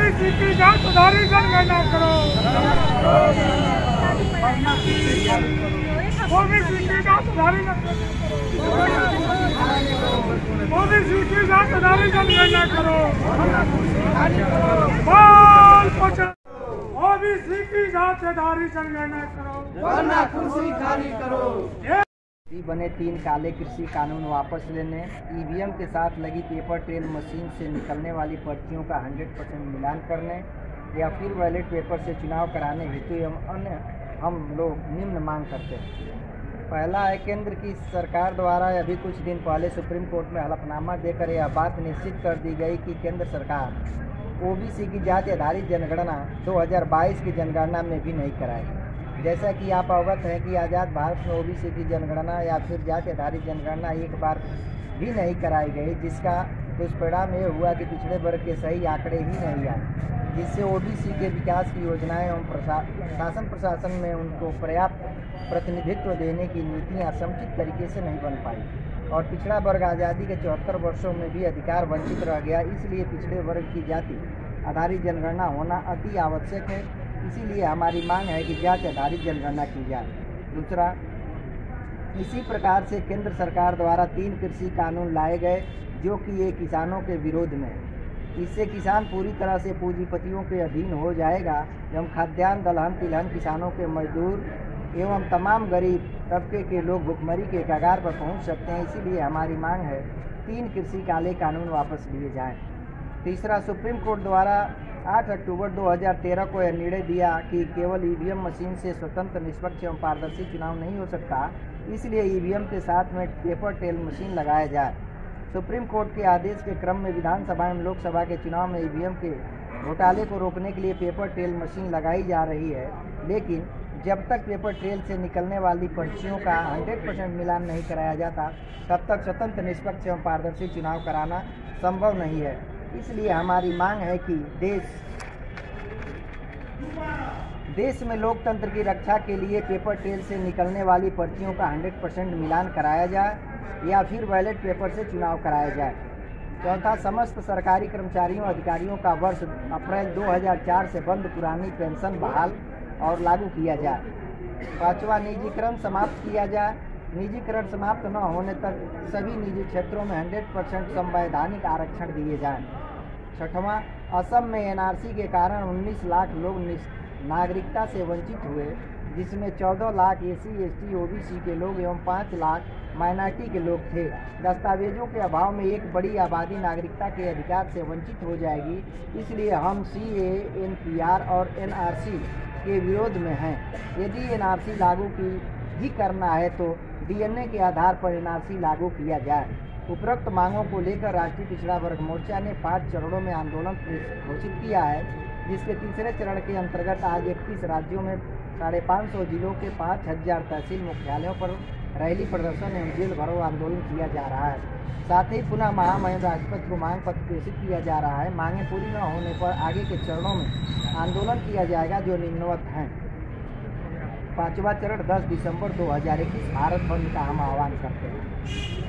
OBC की जात आधारित जनगणना करो। ओबीसी की जात आधारित ओबीसी की जात आधारित जनगणना करो। बाल बचाओ। ओबीसी की जात आधारित जनगणना करो, वरना कुर्सी खाली करो। बने 3 काले कृषि कानून वापस लेने, ईवीएम के साथ लगी पेपर ट्रेल मशीन से निकलने वाली पर्चियों का 100% मिलान करने या फिर बैलेट पेपर से चुनाव कराने हेतु हम लोग निम्न मांग करते हैं। पहला है, केंद्र की सरकार द्वारा अभी कुछ दिन पहले सुप्रीम कोर्ट में हलफनामा देकर यह बात निश्चित कर दी गई कि केंद्र सरकार ओबीसी की जाति आधारित जनगणना 2022 की जनगणना में भी नहीं कराएगी। जैसा कि आप अवगत हैं कि आज़ाद भारत में ओबीसी की जनगणना या फिर जाति आधारित जनगणना एक बार भी नहीं कराई गई, जिसका दुष्परिणाम ये हुआ कि पिछड़े वर्ग के सही आंकड़े ही नहीं आए, जिससे ओबीसी के विकास की योजनाएं एवं शासन प्रशासन में उनको पर्याप्त प्रतिनिधित्व देने की नीतियाँ समुचित तरीके से नहीं बन पाई और पिछड़ा वर्ग आज़ादी के 74 वर्षों में भी अधिकार वंचित रह गया। इसलिए पिछड़े वर्ग की जाति आधारित जनगणना होना अति आवश्यक है। इसीलिए हमारी मांग है कि जाति आधारित जनगणना की जाए। दूसरा, इसी प्रकार से केंद्र सरकार द्वारा 3 कृषि कानून लाए गए जो कि ये किसानों के विरोध में है। इससे किसान पूरी तरह से पूंजीपतियों के अधीन हो जाएगा एवं खाद्यान्न दलहन तिलहन किसानों के मजदूर एवं तमाम गरीब तबके के लोग भुखमरी के कगार पर पहुंच सकते हैं। इसीलिए हमारी मांग है 3 कृषि काले कानून वापस लिए जाएं। तीसरा, सुप्रीम कोर्ट द्वारा 8 अक्टूबर 2013 को यह निर्णय दिया कि केवल ईवीएम मशीन से स्वतंत्र निष्पक्ष एवं पारदर्शी चुनाव नहीं हो सकता, इसलिए ईवीएम के साथ में पेपर ट्रेल मशीन लगाया जाए। सुप्रीम कोर्ट के आदेश के क्रम में विधानसभा एवं लोकसभा के चुनाव में ईवीएम के घोटाले को रोकने के लिए पेपर ट्रेल मशीन लगाई जा रही है, लेकिन जब तक पेपर ट्रेल से निकलने वाली पर्चियों का 100% मिलान नहीं कराया जाता, तब तक स्वतंत्र निष्पक्ष एवं पारदर्शी चुनाव कराना संभव नहीं है। इसलिए हमारी मांग है कि देश में लोकतंत्र की रक्षा के लिए पेपर ट्रेल से निकलने वाली पर्चियों का 100% मिलान कराया जाए या फिर बैलेट पेपर से चुनाव कराया जाए। चौथा, समस्त सरकारी कर्मचारियों अधिकारियों का वर्ष अप्रैल 2004 से बंद पुरानी पेंशन बहाल और लागू किया जाए। पांचवा, निजीकरण समाप्त किया जाए। निजीकरण समाप्त न होने तक सभी निजी क्षेत्रों में 100% संवैधानिक आरक्षण दिए जाएं। छठवां, असम में एनआरसी के कारण 19 लाख लोग नागरिकता से वंचित हुए, जिसमें 14 लाख एससी एसटी ओबीसी के लोग एवं 5 लाख माइनॉरिटी के लोग थे। दस्तावेजों के अभाव में एक बड़ी आबादी नागरिकता के अधिकार से वंचित हो जाएगी। इसलिए हम सीए, एनपीआर और एनआरसी के विरोध में हैं। यदि एनआरसी लागू ही करना है तो डीएनए के आधार पर एनआरसी लागू किया जाए। उपरोक्त मांगों को लेकर राष्ट्रीय पिछड़ा वर्ग मोर्चा ने 5 चरणों में आंदोलन घोषित किया है, जिसके तीसरे चरण के अंतर्गत आज 31 राज्यों में 550 जिलों के 5000 तहसील मुख्यालयों पर रैली प्रदर्शन एवं जेल भरो आंदोलन किया जा रहा है। साथ ही पुनः महामहिम राष्ट्रपति को मांग पत्र प्रेषित किया जा रहा है। मांगें पूरी न होने पर आगे के चरणों में आंदोलन किया जाएगा, जो निम्नवत हैं। 5वां चरण 10 दिसंबर 2021 भारत बंद का हम आह्वान करते हैं।